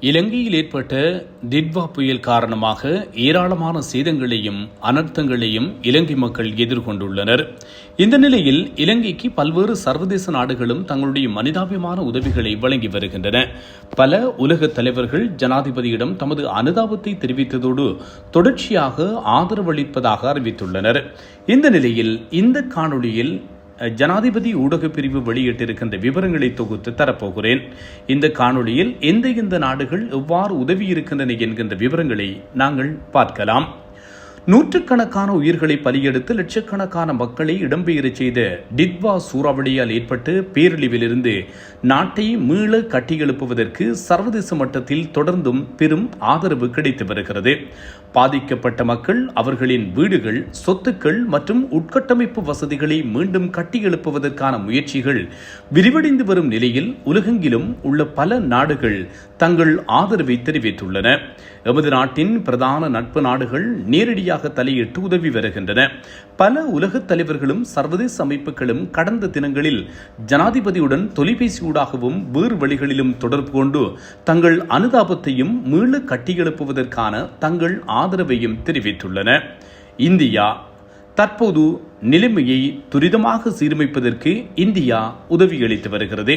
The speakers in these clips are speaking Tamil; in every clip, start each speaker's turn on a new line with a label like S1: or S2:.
S1: இலங்கையில் ஏற்பட்ட டிட்வா புயல் காரணமாக ஏராளமான சேதங்களையும் அனர்த்தங்களையும் இலங்கை மக்கள் எதிர்கொண்டுள்ளனர். இந்த நிலையில் இலங்கைக்கு பல்வேறு சர்வதேச நாடுகளும் தங்களுடைய மனிதாபிமான உதவிகளை வழங்கி வருகின்றன. பல உலக தலைவர்கள் ஜனாதிபதியிடம் தமது அனுதாபத்தை தெரிவித்ததோடு தொடர்ச்சியாக ஆதரவளிப்பதாக அறிவித்துள்ளனர். இந்த நிலையில் இந்த காணொளியில் ஜனாதிபதி ஊடகப் பிரிவு வெளியிட்டிருக்கின்ற விவரங்களை தொகுத்து தரப்போகிறேன். இந்த காணொளியில் எந்த நாடுகள் எவ்வாறு உதவி இருக்கின்றன என்கின்ற விவரங்களை நாங்கள் பார்க்கலாம். நூற்றுக்கணக்கான உயிர்களை பலியெடுத்து லட்சக்கணக்கான மக்களை இடம்பெயரச் செய்த டிட்வா சூறாவளியால் ஏற்பட்ட பேரழிவிலிருந்து நாட்டை மீள கட்டியெழுப்புவதற்கு சர்வதேச மட்டத்தில் தொடர்ந்தும் பெரும் ஆதரவு கிடைத்து வருகிறது. பாதிக்கப்பட்ட மக்கள் அவர்களின் வீடுகள், சொத்துக்கள் மற்றும் உட்கட்டமைப்பு வசதிகளை மீண்டும் கட்டியெழுப்புவதற்கான முயற்சிகள் விரிவடைந்து வரும் நிலையில் உலகெங்கிலும் உள்ள பல நாடுகள் தங்கள் ஆதரவை தெரிவித்துள்ளன. எமது நாட்டின் பிரதான நட்பு நாடுகள் நேரடியாக தலையிட்டு உதவி வருகின்றன. பல உலக தலைவர்களும் சர்வதேச அமைப்புகளும் கடந்த தினங்களில் ஜனாதிபதியுடன் தொலைபேசியூடாகவும் வேறு வழிகளிலும் தொடர்பு கொண்டு தங்கள் அனுதாபத்தையும் மீள கட்டியெழுப்புவதற்கான தங்கள் ஆதரவையும் தெரிவித்துள்ளன. இந்தியா தற்போது நிலைமையை துரிதமாக சீரமைப்பதற்கு இந்தியா உதவியளித்து வருகிறது.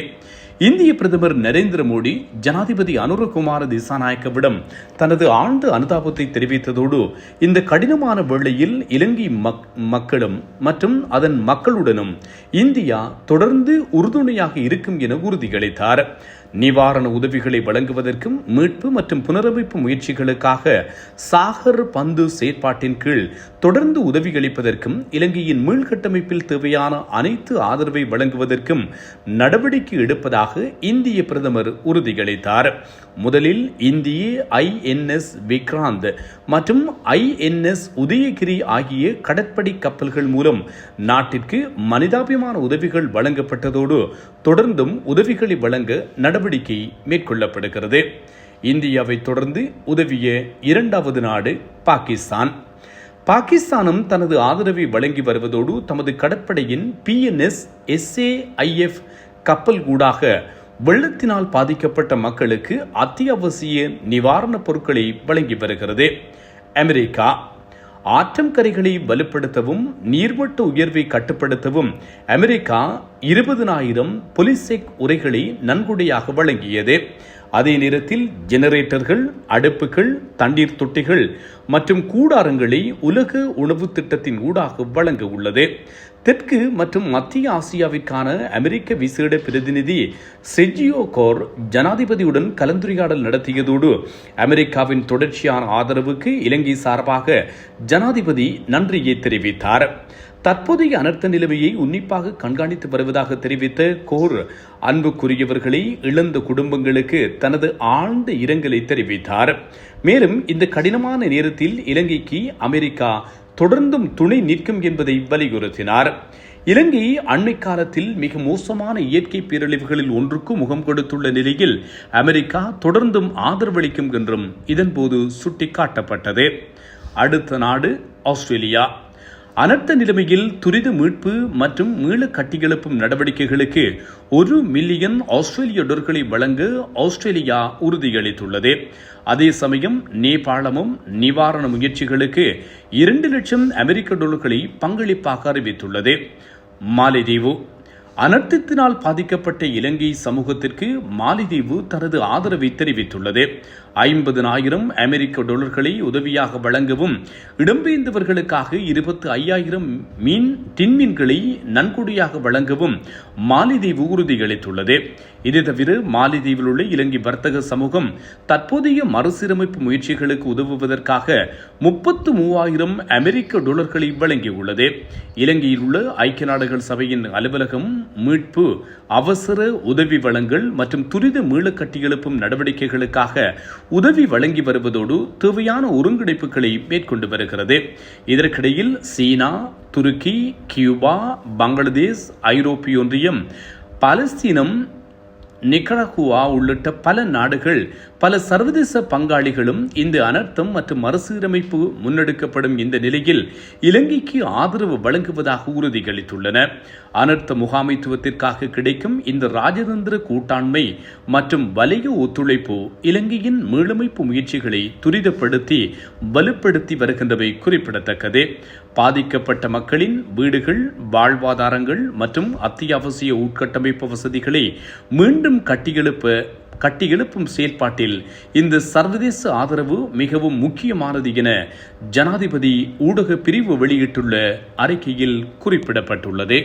S1: இந்திய பிரதமர் நரேந்திர மோடி ஜனாதிபதி அனுரகுமார திசாநாயக்கவிடம் தனது ஆழ்ந்த அனுதாபத்தை தெரிவித்ததோடு இந்த கடினமான வேளையில் இலங்கை மக்களும் மற்றும் அதன் மக்களுடனும் இந்தியா தொடர்ந்து உறுதுணையாக இருக்கும் என உறுதியளித்தார். நிவாரண உதவிகளை வழங்குவதற்கும் மீட்பு மற்றும் புனரமைப்பு முயற்சிகளுக்காக சாகர் பந்து செயற்பாட்டின் கீழ் தொடர்ந்து உதவியளிப்பதற்கும் இலங்கையின் மீள்கட்டமைப்பில் தேவையான அனைத்து ஆதரவை வழங்குவதற்கும் நடவடிக்கை எடுப்பதாக இந்திய பிரதமர் உறுதியளித்தார். முதலில் இந்திய INS விக்ராந்த் மற்றும் INS உதயகிரி ஆகிய கடற்படை கப்பல்கள் மூலம் நாட்டிற்கு மனிதாபிமான உதவிகள் வழங்கப்பட்டதோடு தொடர்ந்தும் உதவிகளை வழங்க நடவடிக்கை மேற்கொள்ளப்படுகிறது. இந்தியாவை தொடர்ந்து உதவிய இரண்டாவது நாடு பாகிஸ்தான். பாகிஸ்தானும் தனது ஆதரவை வழங்கி வருவதோடு தமது கடற்படையின் PNS SAIF கப்பல் கூடாக வெள்ளத்தினால் பாதிக்கப்பட்ட மக்களுக்கு அத்தியாவசிய நிவாரணப் பொருட்களை வழங்கி வருகிறது. அமெரிக்கா ஆற்றம் கரைகளை வலுப்படுத்தவும் நீர்மட்ட உயர்வை கட்டுப்படுத்தவும் அமெரிக்கா 20,000 பொலிசெக் உரைகளை நன்கொடையாக வழங்கியது. அதே நேரத்தில் ஜெனரேட்டர்கள், அடுப்புகள், தண்ணீர் தொட்டிகள் மற்றும் கூடாரங்களை உலக உணவு திட்டத்தின் ஊடாக வழங்க உள்ளது. தெற்கு மற்றும் மத்திய ஆசியாவிற்கான அமெரிக்க விசேட பிரதிநிதி செர்ஜியோ கோர் ஜனாதிபதியுடன் கலந்துரையாடல் நடத்தியதோடு அமெரிக்காவின் தொடர்ச்சியான ஆதரவுக்கு இலங்கை சார்பாக ஜனாதிபதி நன்றியை தெரிவித்தார். தற்போதைய அனர்த்த நிலைமையை உன்னிப்பாக கண்காணித்து வருவதாக தெரிவித்த கோர் அன்புக்குரியவர்களை இழந்த குடும்பங்களுக்கு தனது ஆழ்ந்த இரங்கலை தெரிவித்தார். மேலும் இந்த கடினமான நேரத்தில் இலங்கைக்கு அமெரிக்கா தொடர்ந்தும் துணை நிற்கும் என்பதை வலியுறுத்தினார். இலங்கை அண்மை காலத்தில் மிக மோசமான இயற்கை பேரழிவுகளில் ஒன்றுக்கு முகம் கொடுத்துள்ள நிலையில் அமெரிக்கா தொடர்ந்தும் ஆதரவளிக்கும் என்றும் இதன்போது சுட்டிக்காட்டப்பட்டது. அடுத்த நாடு ஆஸ்திரேலியா. அனர்த்த நிலைமையில் துரித மீட்பு மற்றும் மீள கட்டியெழுப்பும் நடவடிக்கைகளுக்கு 1 மில்லியன் ஆஸ்திரேலிய டாலர்களை வழங்க ஆஸ்திரேலியா உறுதியளித்துள்ளது. அதே சமயம் நேபாளமும் நிவாரண முயற்சிகளுக்கு 2 லட்சம் அமெரிக்க டாலர்களை பங்களிப்பாக அறிவித்துள்ளது. மாலைதீவு அனர்த்தத்தினால் பாதிக்கப்பட்ட இலங்கை சமூகத்திற்கு மாலைதீவு தனது ஆதரவை தெரிவித்துள்ளது. 50,000 அமெரிக்க டாலர்களை உதவியாக வழங்கவும் இடம்பெயர்ந்தவர்களுக்காக 25,000 டின்மீன்களை நன்கொடையாக வழங்கவும் மாலைதீவு உறுதியளித்துள்ளது. இது தவிர மாலைதீவில் உள்ள இலங்கை வர்த்தக சமூகம் தற்போதைய மறுசீரமைப்பு முயற்சிகளுக்கு உதவுவதற்காக 33,000 அமெரிக்க டாலர்களை வழங்கியுள்ளது. இலங்கையில் உள்ள ஐக்கிய நாடுகள் சபையின் அலுவலகம் மீட்பு, அவசர உதவி வழங்கல் மற்றும் துரித மீள கட்டியெழுப்பும் நடவடிக்கைகளுக்காக உதவி வழங்கி வருவதோடு தேவையான ஒருங்கிணைப்புகளை மேற்கொண்டு வருகிறது. இதற்கிடையில் சீனா, துருக்கி, கியூபா, பங்களாதேஷ், ஐரோப்பிய ஒன்றியம், பாலஸ்தீனம் நிகரகுவா உள்ளிட்ட பல நாடுகள், பல சர்வதேச பங்காளிகளும் இந்த அனர்த்தம் மற்றும் மறுசீரமைப்பு முன்னெடுக்கப்படும் இந்த நிலையில் இலங்கைக்கு ஆதரவு வழங்குவதாக உறுதியளித்துள்ளன. அனர்த்த முகாமைத்துவத்திற்காக கிடைக்கும் இந்த ராஜதந்திர கூட்டாண்மை மற்றும் வலய ஒத்துழைப்பு இலங்கையின் மீளமைப்பு முயற்சிகளை துரிதப்படுத்தி வலுப்படுத்தி வருகின்றவை குறிப்பிடத்தக்கது. பாதிக்கப்பட்ட மக்களின் வீடுகள், வாழ்வாதாரங்கள் மற்றும் அத்தியாவசிய உட்கட்டமைப்பு வசதிகளை மீண்டும் கட்டியெழுப்பும் செயல்பாட்டில் இந்த சர்வதேச ஆதரவு மிகவும் முக்கியமானது என ஜனாதிபதி ஊடக பிரிவு வெளியிட்டுள்ள அறிக்கையில் குறிப்பிடப்பட்டுள்ளது.